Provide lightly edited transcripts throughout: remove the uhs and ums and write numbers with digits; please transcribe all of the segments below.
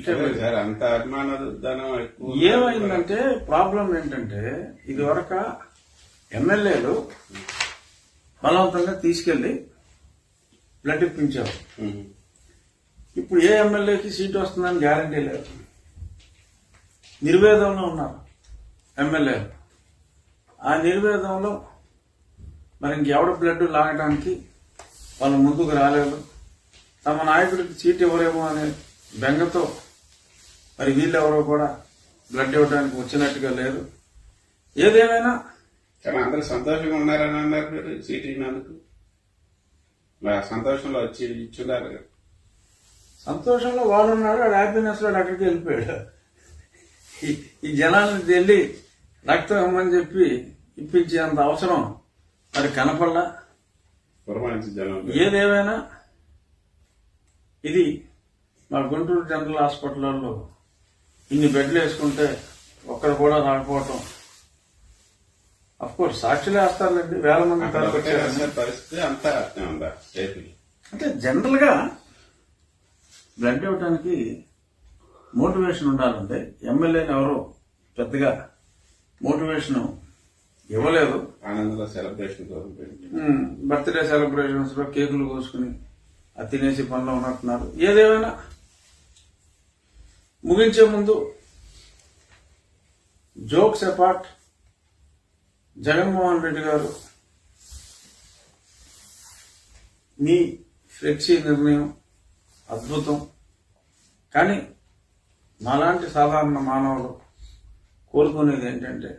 Sir అంత అభిమానం ఏమైందంటే ప్రాబ్లం ఏంటంటే ఇది వరకు ఎమ్మెల్యేలు బలవంతంగా తీసుకెళ్లి బ్లడ్ ఇప్పించారు. ఇప్పుడు ఏ ఎమ్మెల్యేకి సీటు వస్తుందని గ్యారంటీ లేదు. నిర్వేదంలో ఉన్నారు ఎమ్మెల్యేలు. ఆ నిర్వేదంలో మరి ఇంకెవడ బ్లడ్ లాగడానికి వాళ్ళు ముందుకు రాలేదు. తమ నాయకుడికి సీట్ ఇవ్వరేమో అనే బెంగతో మరి వీళ్ళెవరో కూడా బ్లడ్ ఇవ్వడానికి వచ్చినట్టుగా లేదు. ఏదేమైనా అందరూ సంతోషంగా ఉన్నారని అన్నారు మీరు సీట్ ఇచ్చినందుకు. సంతోషంలో వచ్చి ఇచ్చున్నారు. సంతోషంలో వాడు ఉన్నాడు, వాడు హ్యాపీనెస్ లో అక్కడికి వెళ్ళిపోయాడు. ఈ జనాన్ని వెళ్ళి రక్తం ఇమ్మని చెప్పి ఇప్పించేంత అవసరం మరి కనపడలా. ఏదేమైనా ఇది మా గుంటూరు జనరల్ హాస్పిటల్లో ఇన్ని బెడ్లు వేసుకుంటే ఒక్కరు కూడా రాకపోవటం. అఫ్కోర్స్ సాక్షులే వేస్తారులేండి, వేల మంది పరిస్థితి అంతా ఉందా? అంటే జనరల్ గా బ్లడ్ ఇవ్వడానికి మోటివేషన్ ఉండాలంటే ఎమ్మెల్యేని ఎవరు పెద్దగా మోటివేషన్ ఇవ్వలేదు. ఆనందంగా సెలబ్రేషన్ బర్త్డే సెలబ్రేషన్స్ లో కేకులు కోసుకుని అది తినేసి పనిలో ఉన్నట్టున్నారు. ఏదేమైనా ముగించే ముందు జోక్స్ అపార్ట్, జగన్మోహన్ రెడ్డి గారు మీ ఫ్లెక్సీ నిర్ణయం అద్భుతం. కానీ మాలాంటి సాధారణ మానవులు కోరుకునేది ఏంటంటే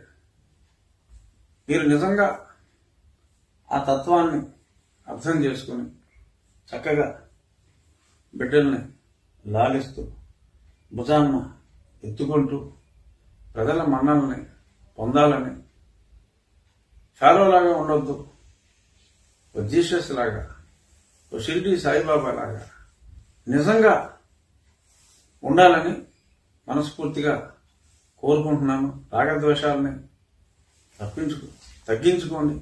మీరు నిజంగా ఆ తత్వాన్ని అర్థం చేసుకుని చక్కగా బిడ్డల్ని లాలిస్తూ భుజాన్న ఎత్తుకుంటూ ప్రజల మన్నల్ని పొందాలని, ఫారోలాగా ఉండొద్దు, ఓ జీసస్ లాగా, ఓ షిరిడి సాయిబాబా లాగా నిజంగా ఉండాలని మనస్ఫూర్తిగా కోరుకుంటున్నాను. రాగద్వేషాలని తగ్గించుకోండి.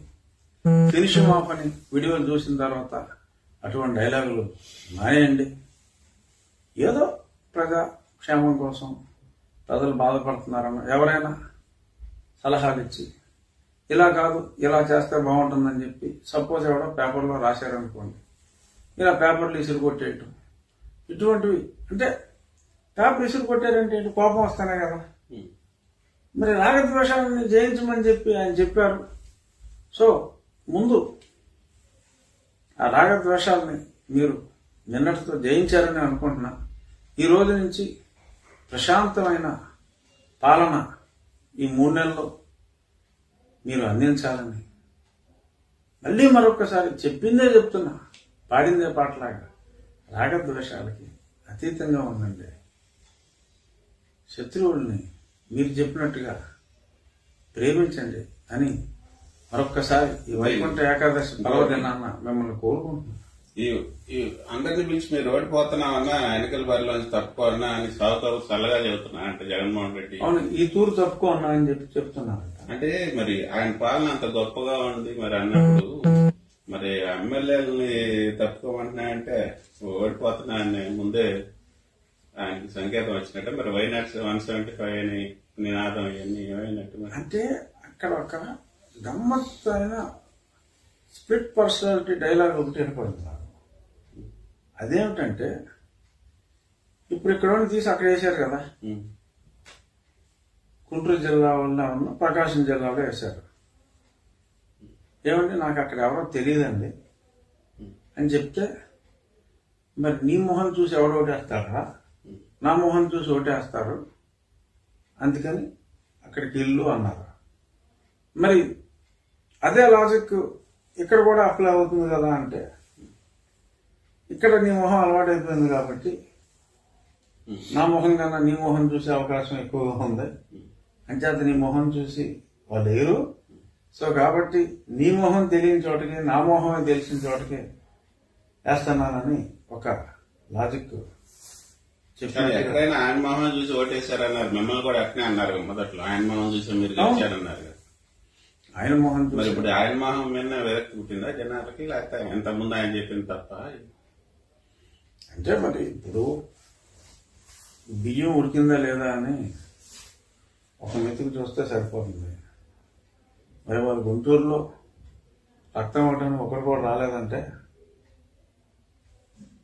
ఫినిష్ ఆఫ్ అని వీడియోలు చూసిన తర్వాత అటువంటి డైలాగులు మానేయండి. ఏదో ప్రజా క్షేమం కోసం ప్రజలు బాధపడుతున్నారన్న ఎవరైనా సలహాలు ఇచ్చి ఇలా కాదు ఇలా చేస్తే బాగుంటుందని చెప్పి సపోజ్ ఎవడో పేపర్లో రాశారనుకోండి, ఇలా పేపర్లు ఇసురు కొట్టేయటం ఇటువంటివి. అంటే పేపర్ ఇసురు కొట్టారంటే కోపం వస్తానే కదా. మరి రాగద్వేషాలను జయించమని చెప్పి ఆయన చెప్పారు. సో ముందు ఆ రాగద్వేషాలని మీరు నిన్నటితో జయించారని అనుకుంటున్నా. ఈ రోజు నుంచి ప్రశాంతమైన పాలన ఈ 3 నెలల్లో మీరు అందించాలని మళ్ళీ మరొకసారి చెప్పిందే చెప్తున్నా, పాడిందే పాటలాగా రాగద్వేషాలకి అతీతంగా ఉందండి. శత్రువుల్ని మీరు చెప్పినట్టుగా ప్రేమించండి అని మరొక్కసారి ఈ వైకుంఠ ఏకాదశి పర్వదినాన్న మిమ్మల్ని కోరుకుంటున్నాను. ఈ అందరినీ పిలిచి మీరు ఓడిపోతున్నామన్నా ఎన్నికల బరిలోంచి తప్పుకోన్నా అని సాగుతారు చల్లగా చెబుతున్నా అంటే జగన్మోహన్ రెడ్డి. అవును, ఈ తూరు తప్పుకోన్నా అని చెప్పి చెప్తున్నారు. అంటే మరి ఆయన పాలన అంత గొప్పగా ఉంది మరి అన్నప్పుడు మరి ఎమ్మెల్యేలని తప్పుకోమంటున్నాయంటే ఓడిపోతున్నాయని ముందే ఆయనకి సంకేతం వచ్చినట్టే. మరి వైనాట్ 175 అని నినాదం ఇవన్నీ ఏమైనట్టు అంటే అక్కడ ఒక గమ్మత్తైన స్ప్లిట్ పర్సనాలిటీ డైలాగ్ ఒకటి ఏర్పడుతుంది. అదేమిటంటే ఇప్పుడు ఇక్కడ తీసి అక్కడ వేశారు కదా, గుంటూరు జిల్లా ఉన్న ప్రకాశం జిల్లాలో వేశారు. ఏమంటే నాకు అక్కడ ఎవరో తెలియదండి అని చెప్తే మరి నీ మొహం చూసి ఎవడో ఓటేస్తారా, నా మొహం చూసి ఓటేస్తారు, అందుకని అక్కడికి ఇల్లు అన్నారు. మరి అదే లాజిక్ ఇక్కడ కూడా అప్లై అవుతుంది కదా. అంటే ఇక్కడ నీ మొహం అలవాటైపోయింది కాబట్టి నా మొహం కన్నా నీ మొహం చూసే అవకాశం ఎక్కువగా ఉంది. అంచేత నీ మొహం చూసి వాళ్ళు లేరు. సో కాబట్టి నీ మొహం తెలియని చోటకి నా మొహమే తెలిసిన చోటకి వేస్తున్నానని ఒక లాజిక్ చెప్పారు. ఎక్కడైనా ఆయన మొహం చూసి ఓటేశారన్నారు, మిమ్మల్ని కూడా అట్నే అన్నారు మొదట్లో. ఆయన మొహం చూసి మీరు గెలిచారన్నారు. ఆయన మొహం మరి ఇప్పుడు ఆయన మొహం మీద విరక్తి పుట్టిందా జనాలకి, లేకపోతే ఎంతమంది ఆయన చెప్పింది తప్ప? అంటే మరి ఇప్పుడు బియ్యం ఉడికిందా లేదా అని ఒక మెతుకు చూస్తే సరిపోతుంది. మరి వాళ్ళ గుంటూరులో రక్తం ఇవ్వడానికి ఒకరు కూడా రాలేదంటే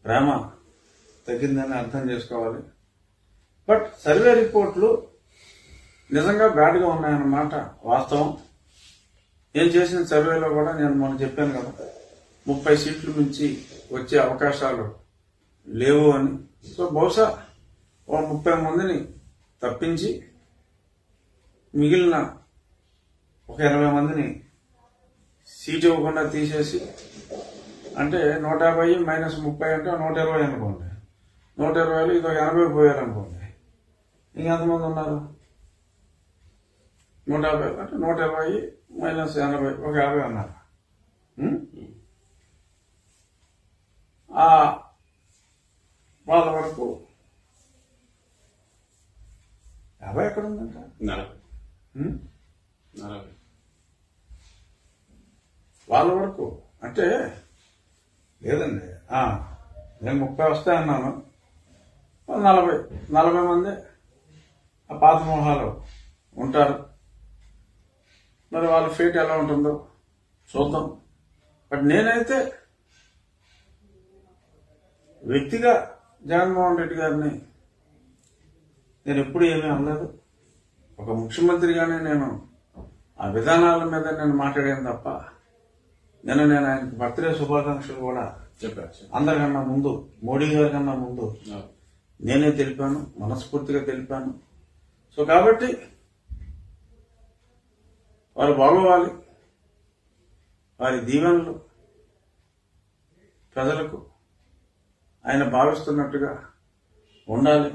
ప్రేమ తగ్గిందని అర్థం చేసుకోవాలి. బట్ సర్వే రిపోర్ట్లు నిజంగా బ్యాడ్గా ఉన్నాయన్నమాట వాస్తవం. నేను చేసిన సర్వేలో కూడా నేను మొన్న చెప్పాను కదా, 30 సీట్లు మించి వచ్చే అవకాశాలు లేవు అని. సో బహుశా 30 మందిని తప్పించి మిగిలిన ఒక 20 మందిని సీట్ ఇవ్వకుండా తీసేసి, అంటే 150 మైనస్ 30 అంటే 120 అనుకోండి. 120లో ఇదో 80 పోయారనుకోండి. ఇంకెంతమంది ఉన్నారు? 150 అంటే 120 మైనస్ 80 ఒక 50 ఉన్నారు. వాళ్ళ వరకు 50 ఎక్కడ ఉందంట? 40 వాళ్ళ వరకు అంటే లేదండి. నేను 30 వస్తాయన్నాను. 40 మంది ఆ పాత మోహాలు ఉంటారు. మరి వాళ్ళ ఫేట్ ఎలా ఉంటుందో చూద్దాం. బట్ నేనైతే వ్యక్తిగా జగన్మోహన్ రెడ్డి గారిని నేను ఎప్పుడు ఏమీ అనలేదు. ఒక ముఖ్యమంత్రిగానే నేను ఆ విధానాల మీద నేను మాట్లాడాను తప్ప, నేను ఆయనకి బర్త్డే శుభాకాంక్షలు కూడా చెప్పారు. అందరికన్నా ముందు, మోడీ గారి కన్నా ముందు నేనే తెలిపాను, మనస్ఫూర్తిగా తెలిపాను. సో కాబట్టి వారు బాగోవాలి. వారి దీవెనలు ప్రజలకు ఆయన భావిస్తున్నట్టుగా ఉండాలి.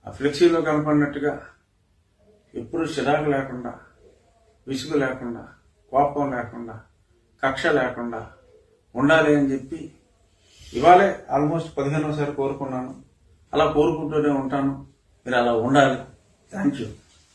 ఆ ఫ్లెక్సీలో కనపడినట్టుగా ఎప్పుడు చిరాకు లేకుండా, విసుగు లేకుండా, కోపం లేకుండా, కక్ష లేకుండా ఉండాలి అని చెప్పి ఇవాళే ఆల్మోస్ట్ 15వ సారి కోరుకున్నాను. అలా కోరుకుంటూనే ఉంటాను. మీరు అలా ఉండాలి. Thank you.